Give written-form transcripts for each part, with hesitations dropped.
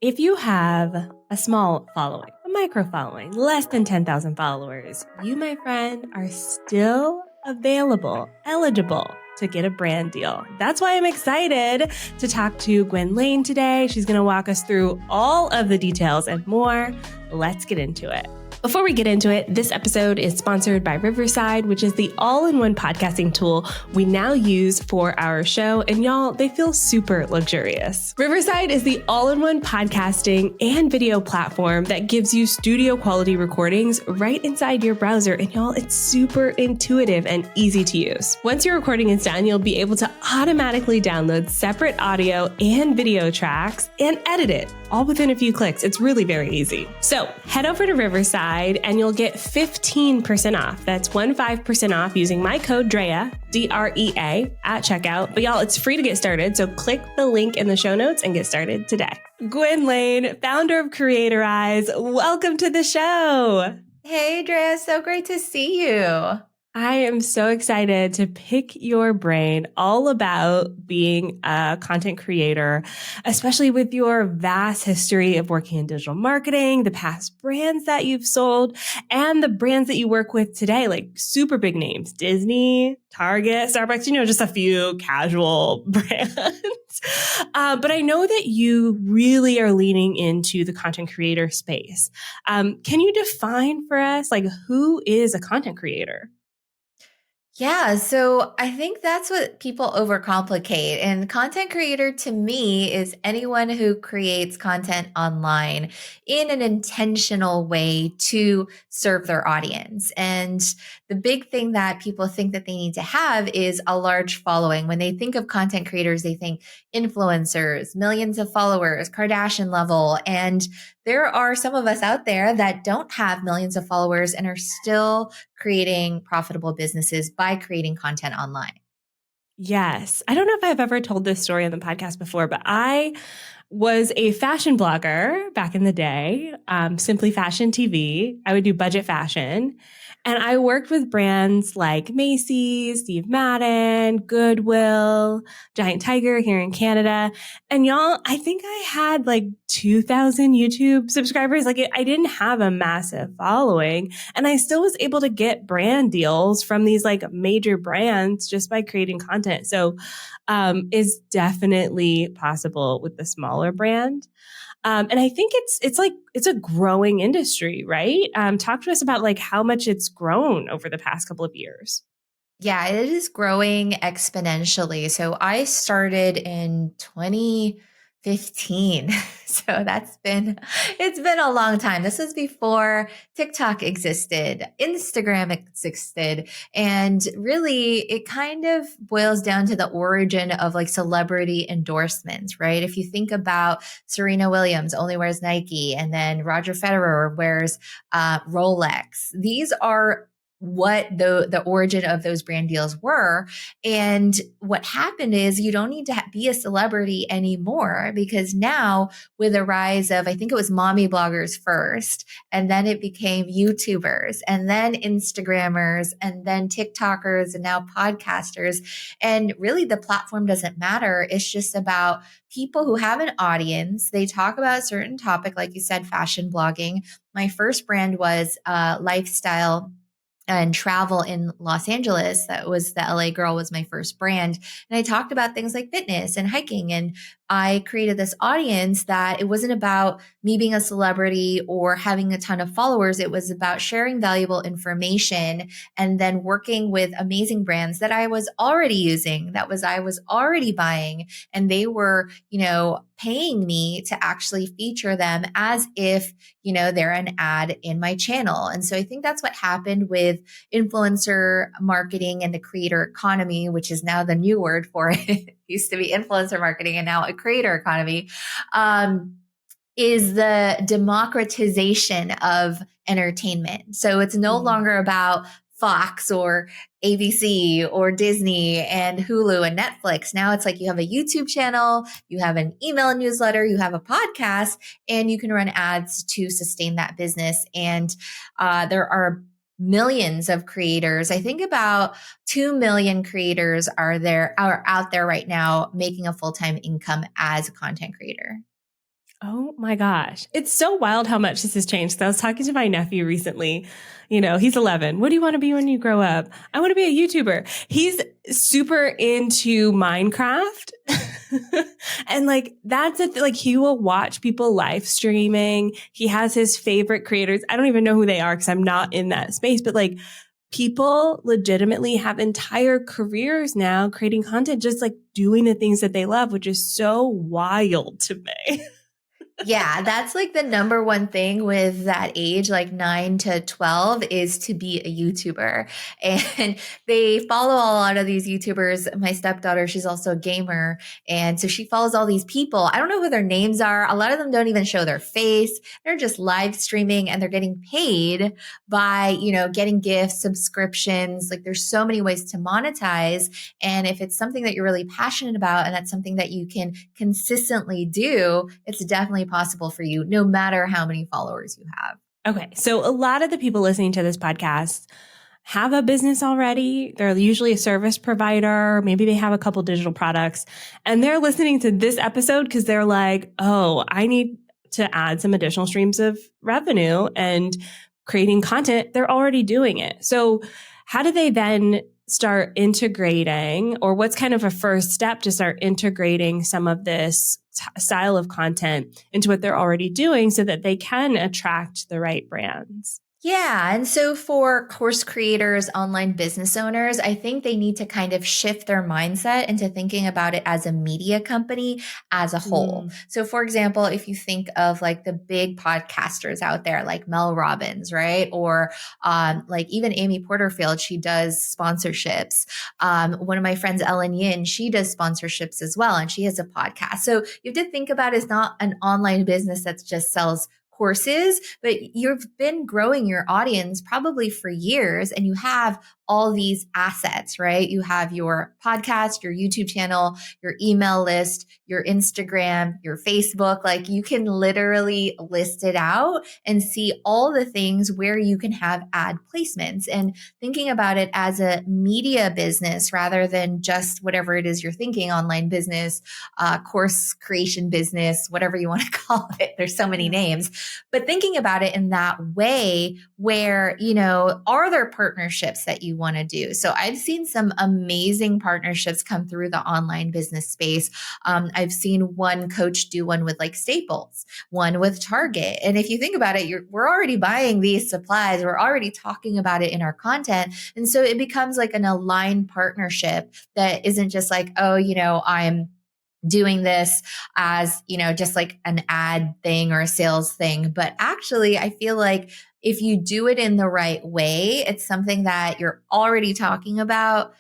If you have a small following, a micro following, less than 10,000 followers, you, my friend, are still eligible to get a brand deal. That's why I'm excited to talk to Gwen Lane today. She's going to walk us through all of the details and more. Let's get into it. Before we get into it, this episode is sponsored by Riverside, which is the all-in-one podcasting tool we now use for our show. And y'all, they feel super luxurious. Riverside is the all-in-one podcasting and video platform that gives you studio quality recordings right inside your browser. And y'all, it's super intuitive and easy to use. Once your recording is done, you'll be able to automatically download separate audio and video tracks and edit it all within a few clicks. It's really very easy. So head over to Riverside and you'll get 15% off. That's 15% off using my code DREA, D-R-E-A, at checkout. But y'all, it's free to get started. So click the link in the show notes and get started today. Gwen Lane, founder of CREATORIZE, welcome to the show. Hey, Andrea, so great to see you. I am so excited to pick your brain all about being a content creator, especially with your vast history of working in digital marketing, the past brands that you've sold, and the brands that you work with today, like super big names, Disney, Target, Starbucks, just a few casual brands. But I know that you really are leaning into the content creator space. Can you define for us, who is a content creator? Yeah, so I think that's what people overcomplicate. And content creator to me is anyone who creates content online in an intentional way to serve their audience. And the big thing that people think that they need to have is a large following. When they think of content creators, they think influencers, millions of followers, Kardashian level. And there are some of us out there that don't have millions of followers and are still creating profitable businesses by creating content online. Yes. I don't know if I've ever told this story on the podcast before, but I was a fashion blogger back in the day, Simply Fashion TV. I would do budget fashion. And I worked with brands like Macy's, Steve Madden, Goodwill, Giant Tiger here in Canada. And y'all, I think I had 2,000 YouTube subscribers. I didn't have a massive following. And I still was able to get brand deals from these major brands just by creating content. So is definitely possible with the smaller brand. And I think it's a growing industry, right? Talk to us about how much it's grown over the past couple of years. Yeah, it is growing exponentially. So I started in 2015. So it's been a long time. This was before TikTok existed, Instagram existed. And really it kind of boils down to the origin of celebrity endorsements, right? If you think about Serena Williams only wears Nike, and then Roger Federer wears Rolex. These are what the origin of those brand deals were. And what happened is you don't need to be a celebrity anymore, because now with the rise of, I think it was mommy bloggers first, and then it became YouTubers, and then Instagrammers, and then TikTokers, and now podcasters. And really the platform doesn't matter. It's just about people who have an audience. They talk about a certain topic, like you said, fashion blogging. My first brand was lifestyle and travel in Los Angeles. That was the LA Girl was my first brand. And I talked about things like fitness and hiking. And I created this audience that it wasn't about me being a celebrity or having a ton of followers. It was about sharing valuable information and then working with amazing brands that I was already using, I was already buying. And they were, paying me to actually feature them as if, they're an ad in my channel. And so I think that's what happened with influencer marketing and the creator economy, which is now the new word for it. It used to be influencer marketing and now a creator economy, is the democratization of entertainment. So it's no longer about Fox or ABC or Disney and Hulu and Netflix. Now it's you have a YouTube channel, you have an email newsletter, you have a podcast, and you can run ads to sustain that business. And there are millions of creators. I think about 2 million creators are out there right now making a full-time income as a content creator. Oh my gosh. It's so wild how much this has changed. So I was talking to my nephew recently. He's 11. What do you want to be when you grow up? I want to be a YouTuber. He's super into Minecraft. And that's it. He will watch people live streaming. He has his favorite creators. I don't even know who they are because I'm not in that space, but people legitimately have entire careers now creating content, just doing the things that they love, which is so wild to me. Yeah, that's the number one thing with that age, 9 to 12, is to be a YouTuber. And they follow a lot of these YouTubers. My stepdaughter, she's also a gamer. And so she follows all these people. I don't know who their names are. A lot of them don't even show their face. They're just live streaming and they're getting paid by, getting gifts, subscriptions. There's so many ways to monetize. And if it's something that you're really passionate about and that's something that you can consistently do, it's definitely possible for you, no matter how many followers you have. Okay. So a lot of the people listening to this podcast have a business already. They're usually a service provider. Maybe they have a couple digital products and they're listening to this episode because they're like, oh, I need to add some additional streams of revenue and creating content. They're already doing it. So how do they then start integrating, or what's kind of a first step to start integrating some of this style of content into what they're already doing so that they can attract the right brands? Yeah. And so for course creators, online business owners, I think they need to kind of shift their mindset into thinking about it as a media company as a whole. So for example, if you think of the big podcasters out there, like Mel Robbins, right? Or even Amy Porterfield, she does sponsorships. One of my friends, Ellen Yin, she does sponsorships as well. And she has a podcast. So you have to think about it as not an online business that just sells courses, but you've been growing your audience probably for years and you have all these assets, right? You have your podcast, your YouTube channel, your email list, your Instagram, your Facebook. You can literally list it out and see all the things where you can have ad placements, and thinking about it as a media business rather than just whatever it is you're thinking, online business, course creation business, whatever you want to call it. There's so many names, but thinking about it in that way where, are there partnerships that you want to do? So I've seen some amazing partnerships come through the online business space. I've seen one coach do one with Staples, one with Target. And if you think about it, we're already buying these supplies. We're already talking about it in our content. And so it becomes an aligned partnership that isn't just I'm doing this as, just an ad thing or a sales thing. But actually, I feel if you do it in the right way, it's something that you're already talking about.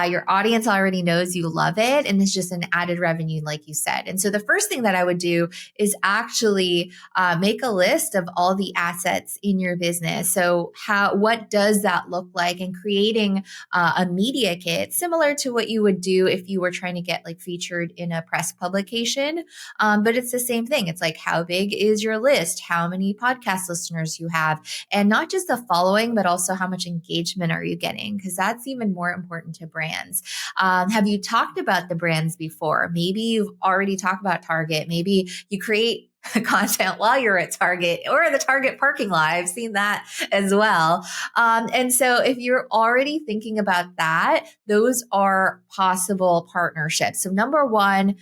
Your audience already knows you love it, and it's just an added revenue, like you said. And so the first thing that I would do is actually make a list of all the assets in your business. So what does that look like? And creating a media kit, similar to what you would do if you were trying to get featured in a press publication. But it's the same thing. It's how big is your list? How many podcast listeners you have? And not just the following, but also how much engagement are you getting? Because that's even more important to brands. Have you talked about the brands before? Maybe you've already talked about Target. Maybe you create content while you're at Target or the Target parking lot. I've seen that as well. And so if you're already thinking about that, those are possible partnerships. So number one,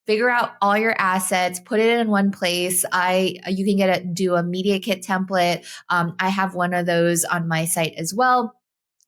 figure out all your assets, put it in one place. You can do a media kit template. I have one of those on my site as well.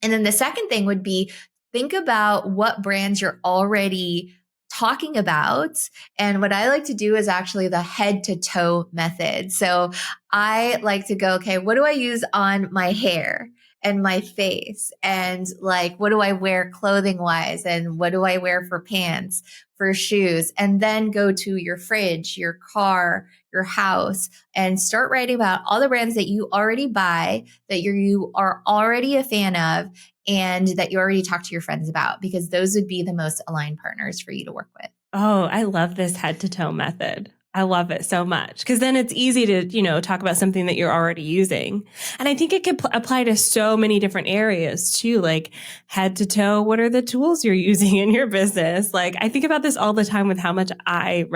And then the second thing would be, think about what brands you're already talking about. And what I like to do is actually the head to toe method. So I like to go, okay, what do I use on my hair and my face? And what do I wear clothing wise? And what do I wear for pants, for shoes? And then go to your fridge, your car, your house, and start writing about all the brands that you already buy, that you are already a fan of, and that you already talked to your friends about, because those would be the most aligned partners for you to work with. Oh, I love this head to toe method. I love it so much because then it's easy to, talk about something that you're already using. And I think it could apply to so many different areas too, like head to toe. What are the tools you're using in your business? Like I think about this all the time with how much I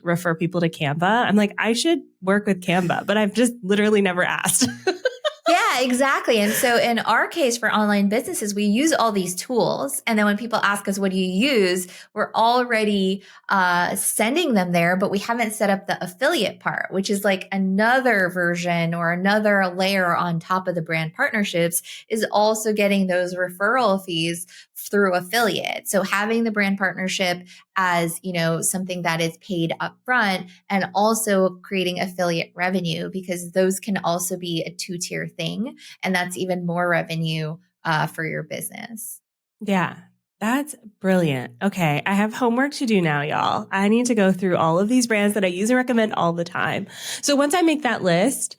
refer people to Canva. I'm like, I should work with Canva, but I've just literally never asked. Yeah, exactly. And so in our case for online businesses, we use all these tools. And then when people ask us, what do you use? We're already sending them there, but we haven't set up the affiliate part, which is like another version or another layer on top of the brand partnerships, is also getting those referral fees through affiliate. So having the brand partnership as, something that is paid upfront, and also creating affiliate revenue, because those can also be a two-tier thing. And that's even more revenue for your business. Yeah, that's brilliant. Okay, I have homework to do now, y'all. I need to go through all of these brands that I use and recommend all the time. So once I make that list,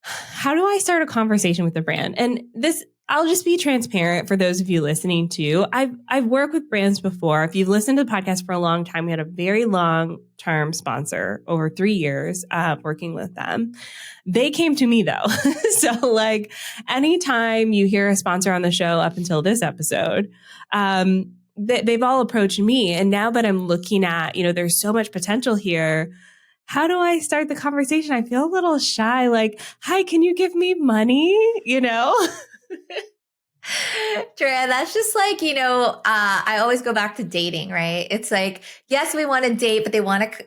how do I start a conversation with the brand? And this, I'll just be transparent for those of you listening too. I've worked with brands before. If you've listened to the podcast for a long time, we had a very long-term sponsor over 3 years working with them. They came to me though. So like anytime you hear a sponsor on the show up until this episode, they've all approached me. And now that I'm looking at, there's so much potential here. How do I start the conversation? I feel a little shy. Like, hi, can you give me money? Drea, that's just like, I always go back to dating, right? It's like, yes, we want to date, but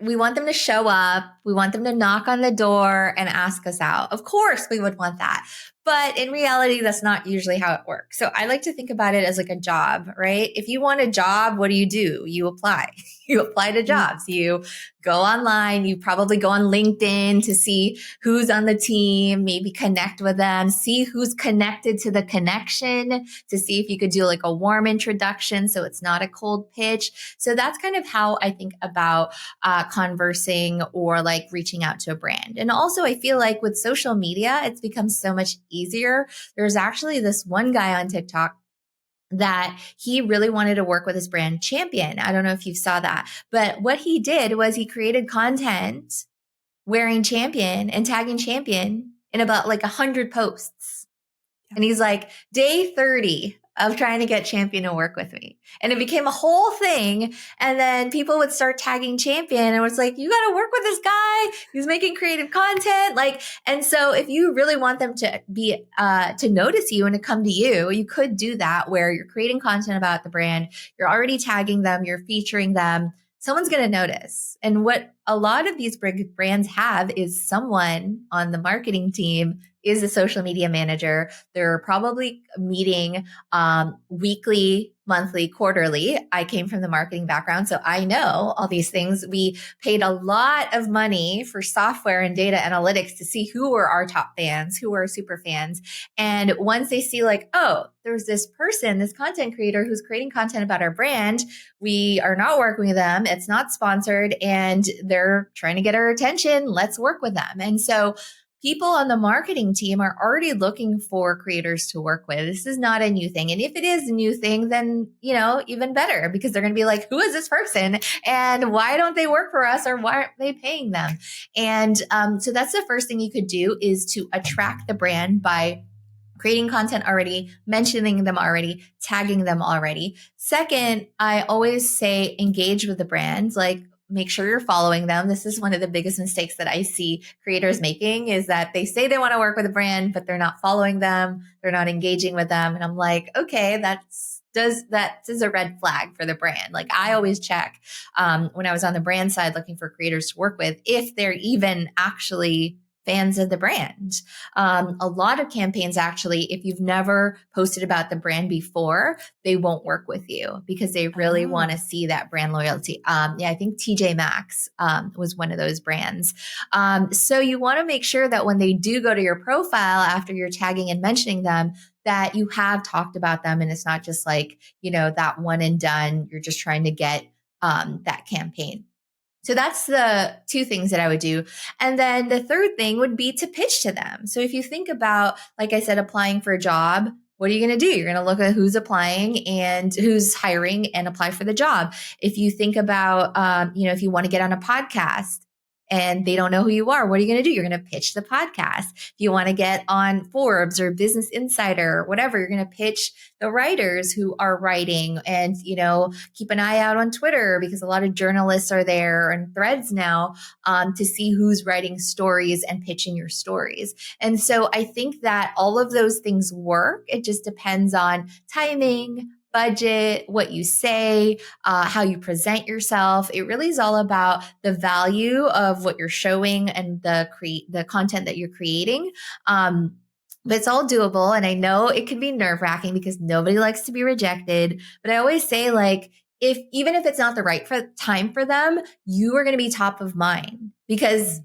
we want them to show up. We want them to knock on the door and ask us out. Of course we would want that. But in reality, that's not usually how it works. So I like to think about it as like a job, right? If you want a job, what do? You apply. You apply to jobs. You go online. You probably go on LinkedIn to see who's on the team, maybe connect with them, see who's connected to the connection, to see if you could do like a warm introduction so it's not a cold pitch. So that's kind of how I think about conversing or like reaching out to a brand. And also I feel like with social media, it's become so much easier. There's actually this one guy on TikTok that he really wanted to work with his brand Champion. I don't know if you saw that, but what he did was he created content wearing Champion and tagging Champion in about like 100 posts. And he's like, day 30 of trying to get Champion to work with me. And it became a whole thing. And then people would start tagging Champion and it was like, you got to work with this guy. He's making creative content. And so if you really want them to be, to notice you and to come to you, you could do that where you're creating content about the brand. You're already tagging them. You're featuring them. Someone's going to notice. And what a lot of these big brands have is someone on the marketing team is a social media manager. They're probably meeting weekly, monthly, quarterly. I came from the marketing background, so I know all these things. We paid a lot of money for software and data analytics to see who were our top fans, who were super fans. And once they see like, oh, there's this person, this content creator who's creating content about our brand, we are not working with them. It's not sponsored and they're trying to get our attention. Let's work with them. And so people on the marketing team are already looking for creators to work with. This is not a new thing. And if it is a new thing, then, even better, because they're going to be like, who is this person? And why don't they work for us? Or why aren't they paying them? And so that's the first thing you could do, is to attract the brand by creating content already, mentioning them already, tagging them already. Second, I always say engage with the brand. Like, make sure you're following them. This is one of the biggest mistakes that I see creators making, is that they say they want to work with a brand, but they're not following them. They're not engaging with them. And I'm like, okay, that is a red flag for the brand. Like, I always check when I was on the brand side looking for creators to work with, if they're even actually fans of the brand. A lot of campaigns, actually, if you've never posted about the brand before, they won't work with you because they really want to see that brand loyalty. I think TJ Maxx was one of those brands. So you want to make sure that when they do go to your profile after you're tagging and mentioning them, that you have talked about them, and it's not just like, that one and done. You're just trying to get that campaign. So that's the two things that I would do. And then the third thing would be to pitch to them. So if you think about, like I said, applying for a job, what are you going to do? You're going to look at who's applying and who's hiring and apply for the job. If you think about, if you want to get on a podcast and they don't know who you are, what are you going to do? You're going to pitch the podcast. If you want to get on Forbes or Business Insider or whatever, you're going to pitch the writers who are writing, and, keep an eye out on Twitter because a lot of journalists are there, and Threads now, to see who's writing stories and pitching your stories. And so I think that all of those things work. It just depends on timing, budget, what you say, how you present yourself. It really is all about the value of what you're showing and the content that you're creating. But it's all doable. And I know it can be nerve-wracking because nobody likes to be rejected. But I always say, like, even if it's not the right time for them, you are going to be top of mind, because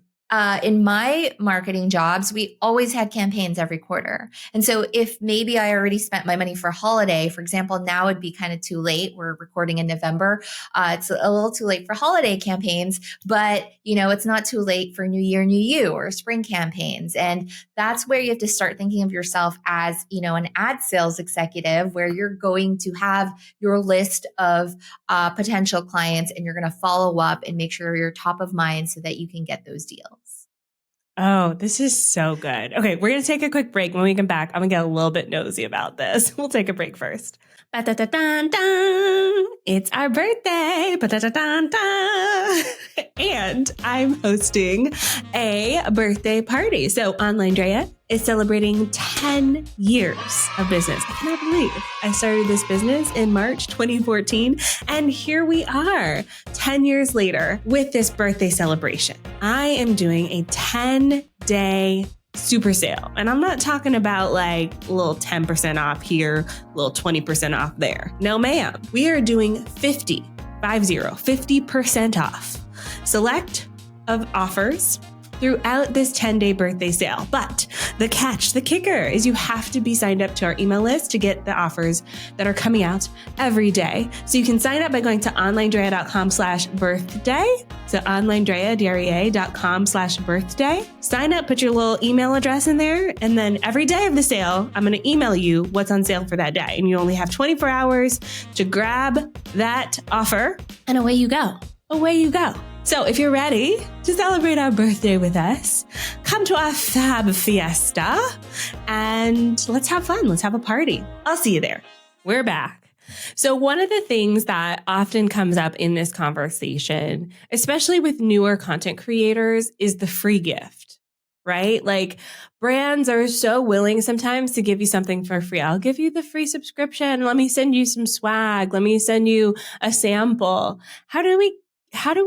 in my marketing jobs, we always had campaigns every quarter. And so if maybe I already spent my money for a holiday, for example, now it'd be kind of too late. We're recording in November. It's a little too late for holiday campaigns, but it's not too late for New Year, New You or spring campaigns. And that's where you have to start thinking of yourself as, an ad sales executive, where you're going to have your list of potential clients, and you're going to follow up and make sure you're top of mind so that you can get those deals. Oh, this is so good. Okay, we're going to take a quick break. When we come back, I'm going to get a little bit nosy about this. We'll take a break first. It's our birthday. And I'm hosting a birthday party. So OnlineDrea is celebrating 10 years of business. I cannot believe I started this business in March 2014. And here we are 10 years later with this birthday celebration. I am doing a 10-day super sale. And I'm not talking about like a little 10% off here, a little 20% off there. No, ma'am. We are doing 50% off select of offers throughout this 10-day birthday sale. But the catch, the kicker, is you have to be signed up to our email list to get the offers that are coming out every day. So you can sign up by going to onlinedrea.com/birthday. So onlinedrea.com/birthday. Sign up, put your little email address in there, and then every day of the sale, I'm going to email you what's on sale for that day. And you only have 24 hours to grab that offer, and away you go. Away you go. So if you're ready to celebrate our birthday with us, come to our fab fiesta and let's have fun. Let's have a party. I'll see you there. We're back. So one of the things that often comes up in this conversation, especially with newer content creators, is the free gift, right? Like, brands are so willing sometimes to give you something for free. I'll give you the free subscription. Let me send you some swag. Let me send you a sample. How do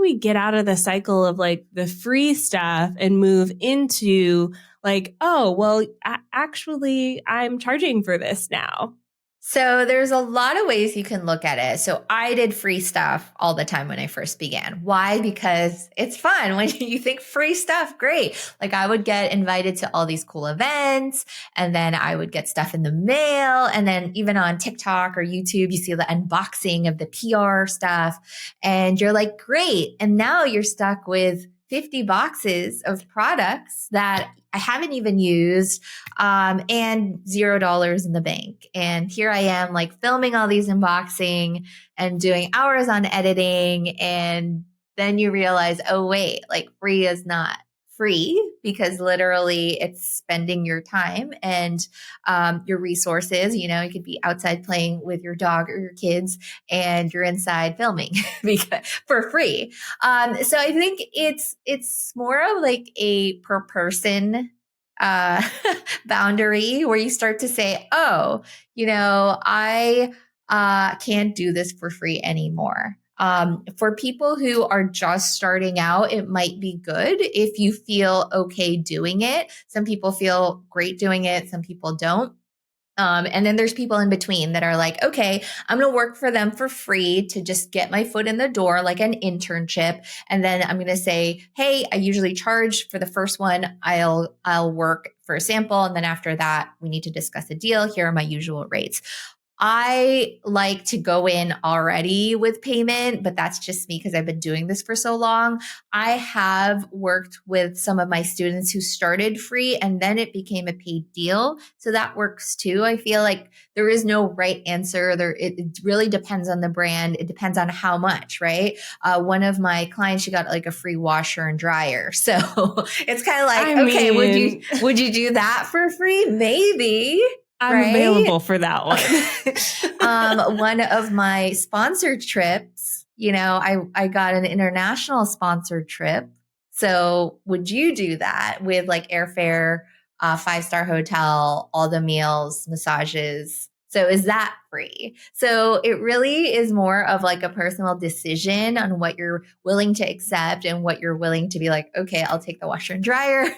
we get out of the cycle of like the free stuff and move into like, oh, well, actually, I'm charging for this now? So there's a lot of ways you can look at it. So I did free stuff all the time when I first began. Why? Because it's fun. When you think free stuff, great. Like, I would get invited to all these cool events, and then I would get stuff in the mail. And then even on TikTok or YouTube, you see the unboxing of the PR stuff, and you're like, great. And now you're stuck with 50 boxes of products that I haven't even used, and $0 in the bank. And here I am, like, filming all these unboxing and doing hours on editing. And then you realize, oh, wait, like, free is not free, because literally it's spending your time and your resources. You could be outside playing with your dog or your kids, and you're inside filming for free. So I think it's more of like a per person boundary, where you start to say, oh, I can't do this for free anymore. For people who are just starting out, it might be good if you feel okay doing it. Some people feel great doing it. Some people don't. And then there's people in between that are like, okay, I'm going to work for them for free to just get my foot in the door, like an internship. And then I'm going to say, hey, I usually charge for the first one. I'll work for a sample. And then after that, we need to discuss a deal. Here are my usual rates. I like to go in already with payment, but that's just me because I've been doing this for so long. I have worked with some of my students who started free and then it became a paid deal. So that works too. I feel like there is no right answer. It really depends on the brand. It depends on how much, right? One of my clients, she got like a free washer and dryer. So it's kind of like, okay, would you do that for free? Maybe. I'm available for that one. One of my sponsored trips, I got an international sponsored trip. So would you do that with like airfare, 5-star hotel, all the meals, massages? So is that free? So it really is more of like a personal decision on what you're willing to accept and what you're willing to be like, okay, I'll take the washer and dryer.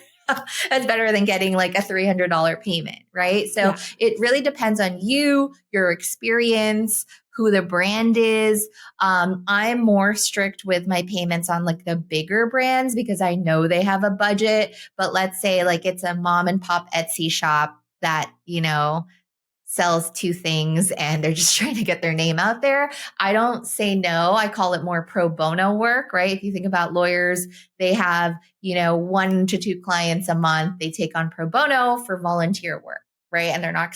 That's better than getting like a $300 payment, right? So It really depends on you, your experience, who the brand is. I'm more strict with my payments on like the bigger brands because I know they have a budget. But let's say like it's a mom and pop Etsy shop that, sells 2 things and they're just trying to get their name out there. I don't say no. I call it more pro bono work, right? If you think about lawyers, they have, 1 to 2 clients a month. They take on pro bono for volunteer work, right? And they're not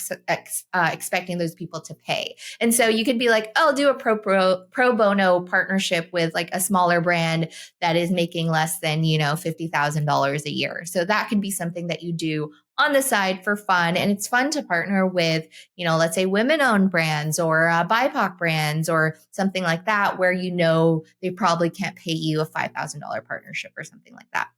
expecting those people to pay. And so you could be like, oh, I'll do a pro bono partnership with like a smaller brand that is making less than, $50,000 a year. So that could be something that you do on the side for fun. And it's fun to partner with, let's say women-owned brands or BIPOC brands or something like that, where they probably can't pay you a $5,000 partnership or something like that.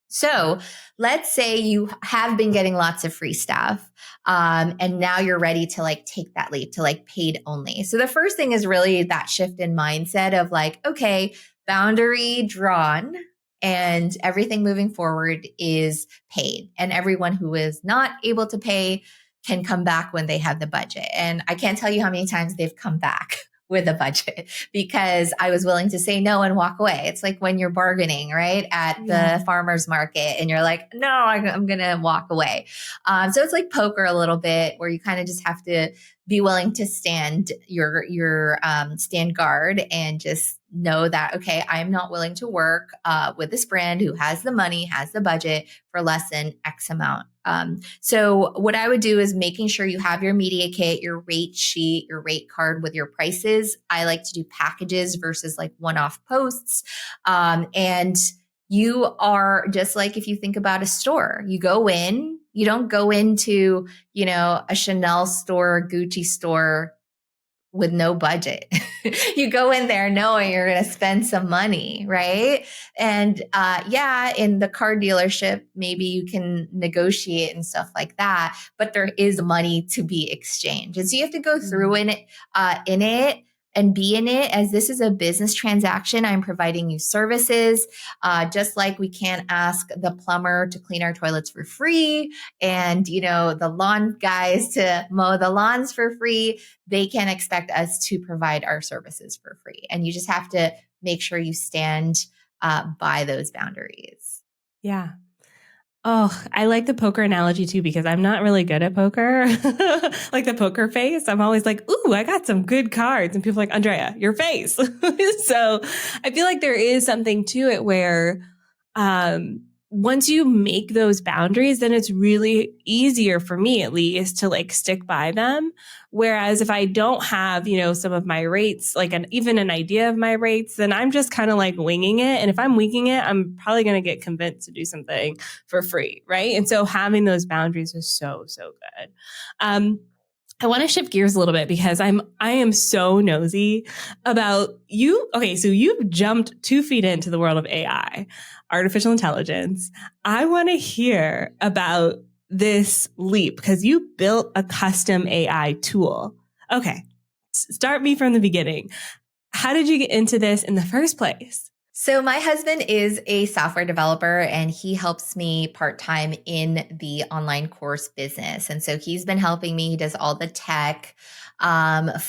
So let's say you have been getting lots of free stuff, and now you're ready to like take that leap to like paid only. So the first thing is really that shift in mindset of like, okay, boundary drawn, and everything moving forward is paid. And everyone who is not able to pay can come back when they have the budget. And I can't tell you how many times they've come back with a budget because I was willing to say no and walk away. It's like when you're bargaining, right? At the farmer's market and you're like, no, I'm going to walk away. So it's like poker a little bit where you kind of just have to be willing to stand stand guard and just know that, okay, I'm not willing to work with this brand who has the money, has the budget for less than X amount. So what I would do is making sure you have your media kit, your rate sheet, your rate card with your prices. I like to do packages versus like one-off posts. And you are just like, if you think about a store, you go in, you don't go into, a Chanel store, Gucci store with no budget. You go in there knowing you're going to spend some money, right? And in the car dealership, maybe you can negotiate and stuff like that, but there is money to be exchanged. And so you have to go through in it and be in it as this is a business transaction. I'm providing you services, just like we can't ask the plumber to clean our toilets for free and, the lawn guys to mow the lawns for free. They can expect us to provide our services for free. And you just have to make sure you stand by those boundaries. Yeah. Oh, I like the poker analogy too, because I'm not really good at poker. Like the poker face. I'm always like, ooh, I got some good cards. And people are like, Andrea, your face. So I feel like there is something to it where once you make those boundaries, then it's really easier for me, at least, to like stick by them. Whereas if I don't have, some of my rates, like even an idea of my rates, then I'm just kind of like winging it. And if I'm winging it, I'm probably going to get convinced to do something for free. Right. And so having those boundaries is so, so good. I want to shift gears a little bit because I am so nosy about you. Okay, so you've jumped 2 feet into the world of AI, artificial intelligence. I want to hear about this leap because you built a custom AI tool. Okay, start me from the beginning. How did you get into this in the first place? So my husband is a software developer and he helps me part-time in the online course business. And so he's been helping me. He does all the tech.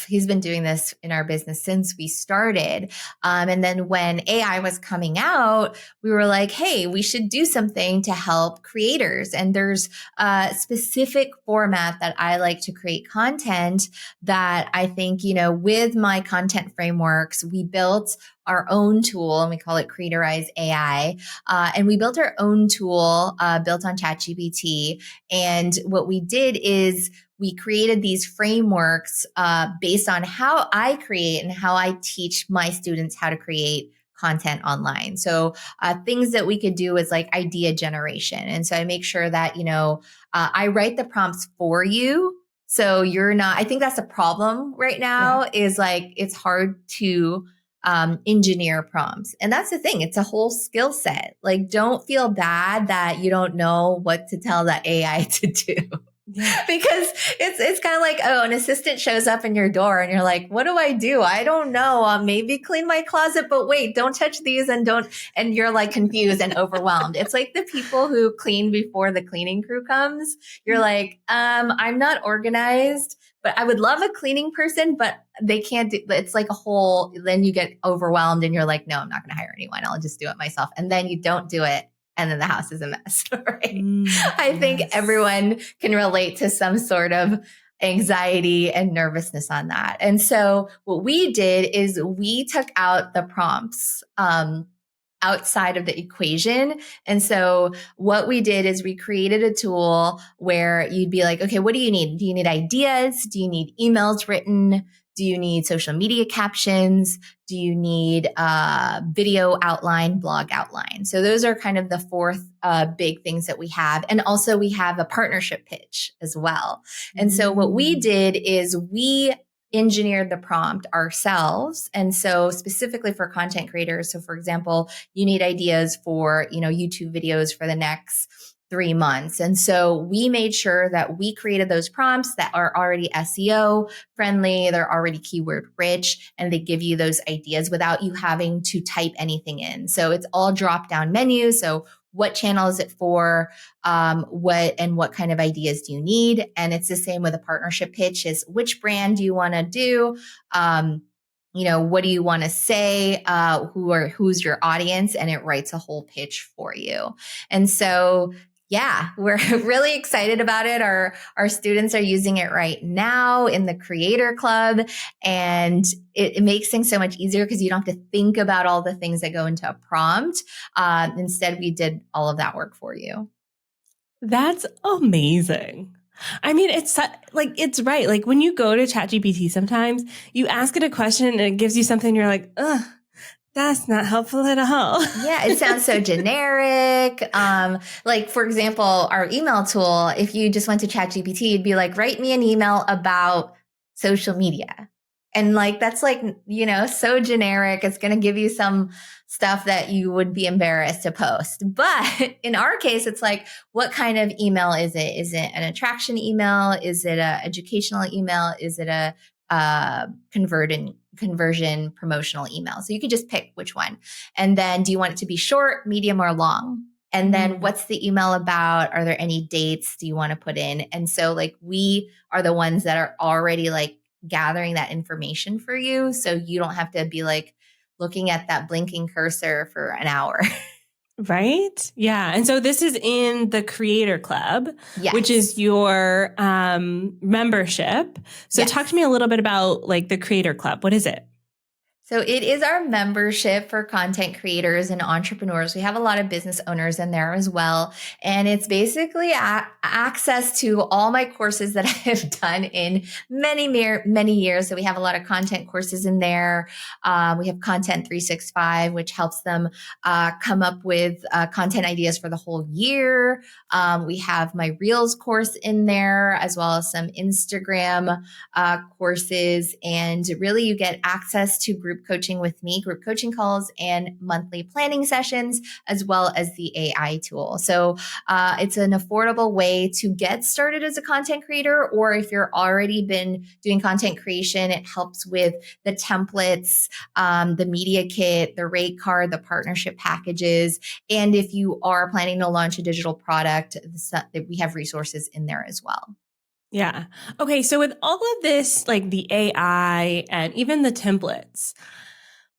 He's been doing this in our business since we started. And then when AI was coming out, we were like, hey, we should do something to help creators. And there's a specific format that I like to create content that I think, with my content frameworks, we built our own tool and we call it CREATORIZE AI. And we built our own tool built on ChatGPT. And what we did is we created these frameworks based on how I create and how I teach my students how to create content online. So things that we could do is like idea generation. And so I make sure that, I write the prompts for you. So you're not, I think that's a problem right now is like, it's hard to engineer prompts. And that's the thing. It's a whole skill set. Like, don't feel bad that you don't know what to tell that AI to do. Yeah. Because it's kind of like, oh, an assistant shows up in your door and you're like, what do? I don't know. Maybe clean my closet, but wait, don't touch these and you're like confused and overwhelmed. It's like the people who clean before the cleaning crew comes. You're like, I'm not organized, but I would love a cleaning person, but they can't do, it's like a whole, then you get overwhelmed and you're like, no, I'm not going to hire anyone. I'll just do it myself. And then you don't do it. And then the house is a mess, right? I think everyone can relate to some sort of anxiety and nervousness on that. And so what we did is we took out the prompts outside of the equation. And so what we did is we created a tool where you'd be like, okay, what do you need? Do you need ideas? Do you need emails written? Do you need social media captions? Do you need video outline, blog outline? So those are kind of the fourth big things that we have. And also we have a partnership pitch as well. And so what we did is we engineered the prompt ourselves. And so specifically for content creators. So for example, you need ideas for, YouTube videos for the next 3 months. And so we made sure that we created those prompts that are already SEO friendly. They're already keyword rich, and they give you those ideas without you having to type anything in. So it's all drop down menu. So what channel is it for? What kind of ideas do you need? And it's the same with a partnership pitch is which brand do you want to do? What do you want to say? Who's your audience? And it writes a whole pitch for you. And so, yeah, we're really excited about it. Our students are using it right now in the Creator Club, and it makes things so much easier because you don't have to think about all the things that go into a prompt. Instead, we did all of that work for you. That's amazing. I mean, it's right. Like when you go to ChatGPT, sometimes you ask it a question and it gives you something and you're like, ugh, that's not helpful at all. Yeah, it sounds so generic. Like, for example, our email tool, if you just went to ChatGPT, you'd be like, write me an email about social media. And like, that's like, so generic. It's going to give you some stuff that you would be embarrassed to post. But in our case, it's like, what kind of email is it? Is it an attraction email? Is it an educational email? Is it a conversion promotional email? So you could just pick which one. And then do you want it to be short, medium, or long? And then what's the email about? Are there any dates do you want to put in? And so like we are the ones that are already like gathering that information for you. So you don't have to be like looking at that blinking cursor for an hour. Right? Yeah. And so this is in the Creator Club, Yes. which is your membership. So talk to me a little bit about like the Creator Club. What is it? So it is our membership for content creators and entrepreneurs. We have a lot of business owners in there as well. And it's basically access to all my courses that I have done in many years. So we have a lot of content courses in there. We have Content 365, which helps them come up with content ideas for the whole year. We have my Reels course in there, as well as some Instagram courses. And really you get access to group group coaching with me, group coaching calls, and monthly planning sessions, as well as the AI tool. So it's an affordable way to get started as a content creator, or if you're already been doing content creation, it helps with the templates, the media kit, the rate card, the partnership packages. And if you are planning to launch a digital product, we have resources in there as well. Yeah. Okay. So with all of this, like the AI and even the templates,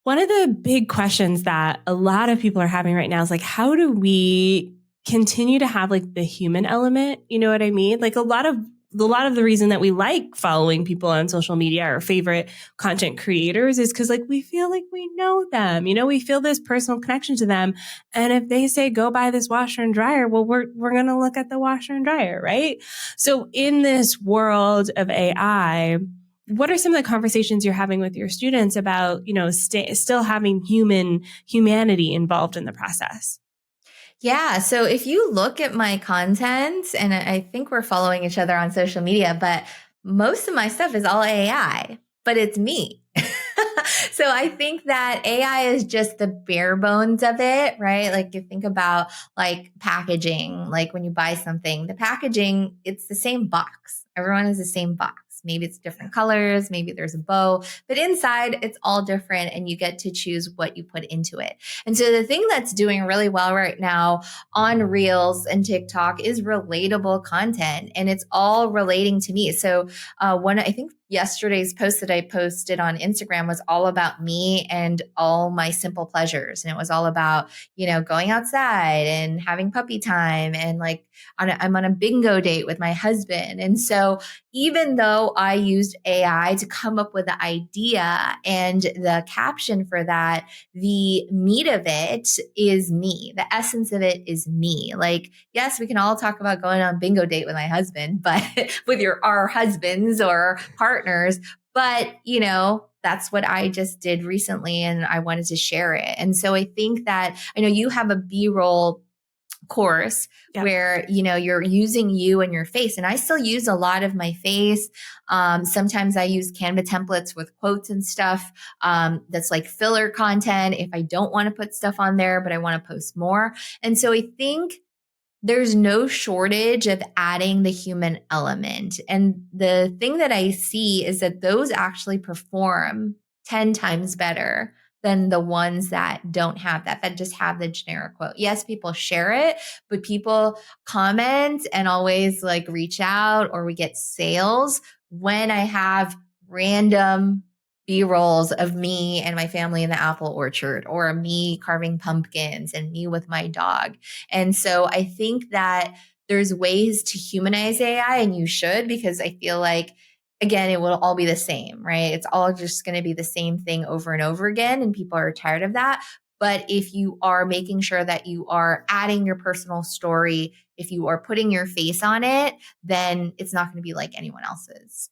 one of the big questions that a lot of people are having right now is like, how do we continue to have like the human element? You know what I mean? Like a lot of the reason that we like following people on social media, our favorite content creators, is because like we feel like we know them. You know, we feel this personal connection to them. And if they say go buy this washer and dryer, well, we're going to look at the washer and dryer, right? So in this world of AI, what are some of the conversations you're having with your students about, you know, still having humanity involved in the process? Yeah. So if you look at my content, and I think we're following each other on social media, but most of my stuff is all AI, but it's me. So I think that AI is just the bare bones of it, right? Like you think about like packaging, like when you buy something, the packaging, it's the same box. Everyone has the same box. Maybe it's different colors, maybe there's a bow, but inside it's all different and you get to choose what you put into it. And so the thing that's doing really well right now on Reels and TikTok is relatable content, and it's all relating to me. So I think yesterday's post that I posted on Instagram was all about me and all my simple pleasures. And it was all about, you know, going outside and having puppy time, and like I'm on a bingo date with my husband. And so even though I used AI to come up with the idea and the caption for that, the meat of it is me. The essence of it is me. Like, yes, we can all talk about going on bingo date with my husband, but with our husbands or partners, but you know, that's what I just did recently and I wanted to share it. And so I think that I know you have a B-roll course where, you know, you're using you and your face. And I still use a lot of my face. Sometimes I use Canva templates with quotes and stuff. That's like filler content if I don't want to put stuff on there, but I want to post more. And so I think there's no shortage of adding the human element. And the thing that I see is that those actually perform 10 times better than the ones that don't have that just have the generic quote. Yes, people share it, but people comment and always like reach out, or we get sales when I have random B-rolls of me and my family in the apple orchard, or me carving pumpkins and me with my dog. And so I think that there's ways to humanize AI, and you should, because I feel like, again, it will all be the same, right? It's all just going to be the same thing over and over again, and people are tired of that. But if you are making sure that you are adding your personal story, if you are putting your face on it, then it's not going to be like anyone else's.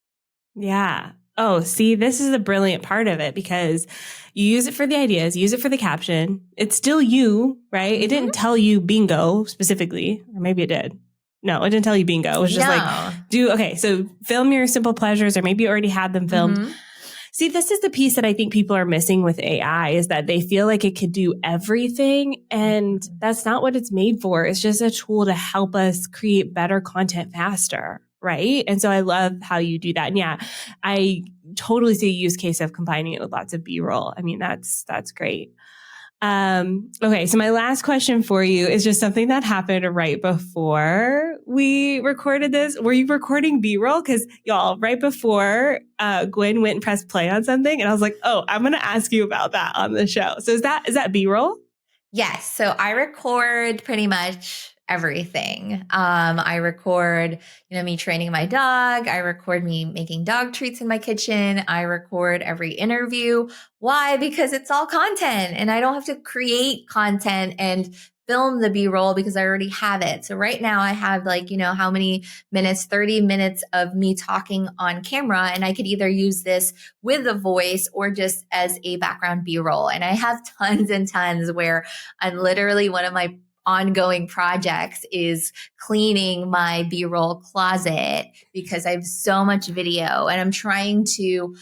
Yeah. Oh, see, this is the brilliant part of it, because you use it for the ideas, use it for the caption. It's still you, right? Mm-hmm. It didn't tell you bingo specifically, or maybe it did. No, it didn't tell you bingo. It was just like, so film your simple pleasures, or maybe you already had them filmed. Mm-hmm. See, this is the piece that I think people are missing with AI, is that they feel like it could do everything. And that's not what it's made for. It's just a tool to help us create better content faster. Right. And so I love how you do that. And yeah, I totally see a use case of combining it with lots of B-roll. I mean, that's great. Okay. So my last question for you is just something that happened right before we recorded this. Were you recording B-roll? Cause y'all, right before, Gwen went and pressed play on something, and I was like, oh, I'm going to ask you about that on the show. So is that B-roll? Yes. So I record pretty much everything. I record, you know, me training my dog. I record me making dog treats in my kitchen. I record every interview. Why? Because it's all content, and I don't have to create content and film the B-roll because I already have it. So right now I have like, you know, how many minutes, 30 minutes of me talking on camera. And I could either use this with a voice or just as a background B-roll. And I have tons and tons where I'm literally, one of my ongoing projects is cleaning my B-roll closet because I have so much video and I'm trying to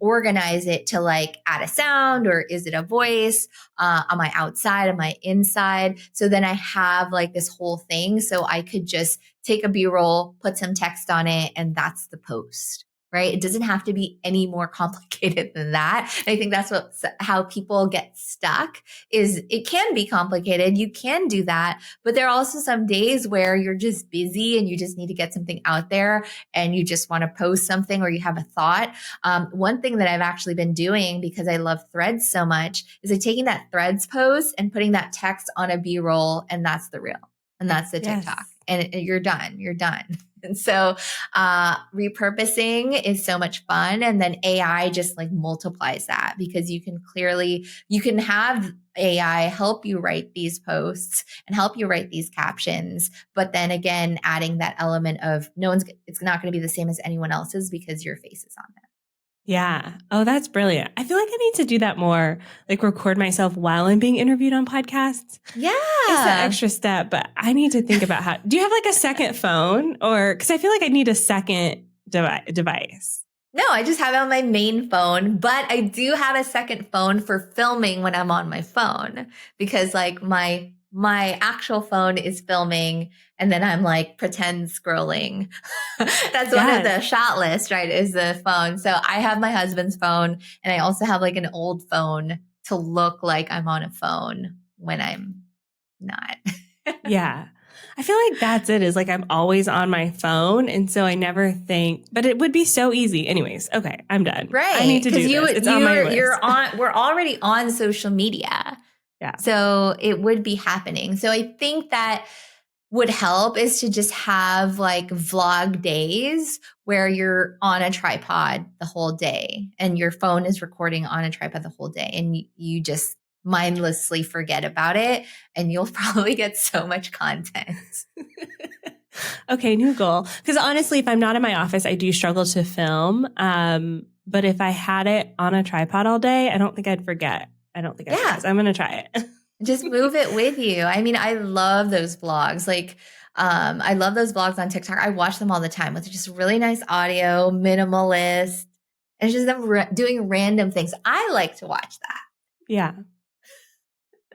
organize it to like add a sound, or is it a voice? Am I outside? Am I inside? So then I have like this whole thing. So I could just take a B-roll, put some text on it, and that's the post. Right? It doesn't have to be any more complicated than that. And I think that's how people get stuck is it can be complicated. You can do that, but there are also some days where you're just busy and you just need to get something out there and you just want to post something or you have a thought. One thing that I've actually been doing because I love Threads so much is I'm taking that Threads post and putting that text on a B-roll, and that's the reel. And that's the TikTok. And you're done. You're done. And so repurposing is so much fun. And then AI just like multiplies that because you can have AI help you write these posts and help you write these captions. But then again, adding that element of it's not going to be the same as anyone else's because your face is on it. Yeah. Oh, that's brilliant. I feel like I need to do that more, like record myself while I'm being interviewed on podcasts. Yeah. It's an extra step, but I need to think about do you have like a second phone because I feel like I need a second device. No, I just have it on my main phone, but I do have a second phone for filming when I'm on my phone because like my actual phone is filming and then I'm like pretend scrolling. That's one of the shot lists, right? Is the phone. So I have my husband's phone and I also have like an old phone to look like I'm on a phone when I'm not. Yeah. I feel like that's it is like I'm always on my phone. And so I never think, but it would be so easy. Anyways. Okay. I'm done. Right. I need to do this. It's on my list. We're already on social media. Yeah. So it would be happening. So I think that would help is to just have like vlog days where you're on a tripod the whole day and your phone is recording on a tripod the whole day and you just mindlessly forget about it and you'll probably get so much content. Okay, new goal. Because honestly, if I'm not in my office, I do struggle to film. But if I had it on a tripod all day, I don't think I'd forget. I'd forget. So I'm going to try it. Just move it with you. I mean, I love those vlogs. Like, I love those vlogs on TikTok. I watch them all the time with just really nice audio, minimalist, and just them doing random things. I like to watch that. Yeah.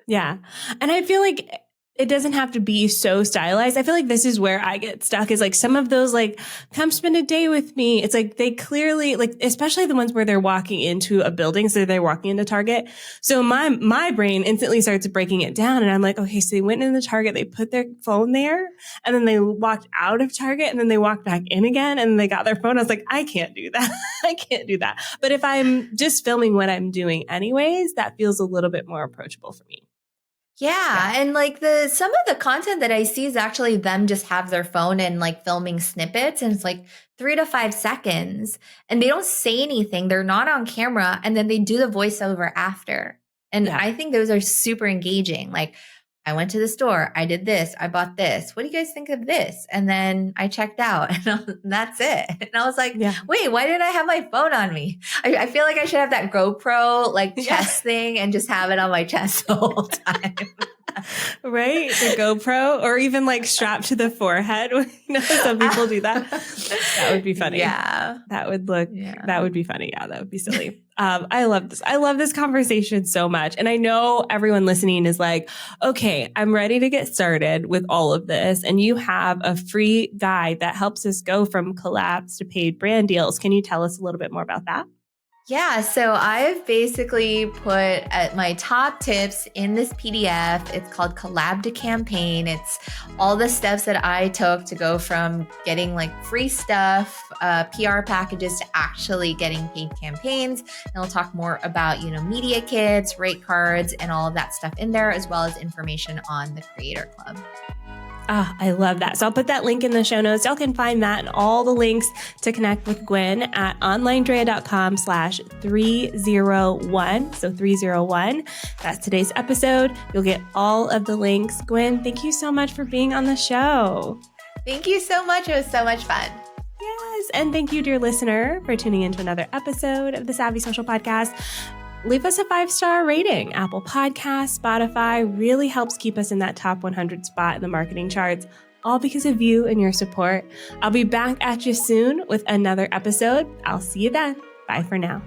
Yeah. And I feel like it doesn't have to be so stylized. I feel like this is where I get stuck is like some of those like, come spend a day with me. It's like they clearly like, especially the ones where they're walking into a building. So they're walking into Target. So my brain instantly starts breaking it down. And I'm like, okay, so they went into Target, they put their phone there and then they walked out of Target and then they walked back in again and they got their phone. I was like, I can't do that. I can't do that. But if I'm just filming what I'm doing anyways, that feels a little bit more approachable for me. Yeah. And like some of the content that I see is actually them just have their phone and like filming snippets and it's like 3 to 5 seconds and they don't say anything. They're not on camera and then they do the voiceover after. And I think those are super engaging. Like I went to the store, I did this, I bought this. What do you guys think of this? And then I checked out and that's it. And I was like, wait, why didn't I have my phone on me? I feel like I should have that GoPro like chest thing and just have it on my chest the whole time. Right? The GoPro or even like strapped to the forehead. You know, some people do that. That would be funny. Yeah. That would be funny. Yeah, that would be silly. I love this. I love this conversation so much. And I know everyone listening is like, okay, I'm ready to get started with all of this. And you have a free guide that helps us go from collabs to paid brand deals. Can you tell us a little bit more about that? Yeah, so I've basically put my top tips in this PDF. It's called Collab to Campaign. It's all the steps that I took to go from getting like free stuff, PR packages to actually getting paid campaigns. And I'll talk more about, media kits, rate cards, and all of that stuff in there, as well as information on the Creator Club. Oh, I love that. So I'll put that link in the show notes. Y'all can find that and all the links to connect with Gwen at OnlineDrea.com/301. So 301. That's today's episode. You'll get all of the links. Gwen, thank you so much for being on the show. Thank you so much. It was so much fun. Yes. And thank you, dear listener, for tuning in to another episode of the Savvy Social Podcast. Leave us a 5-star rating. Apple Podcasts, Spotify really helps keep us in that top 100 spot in the marketing charts, all because of you and your support. I'll be back at you soon with another episode. I'll see you then. Bye for now.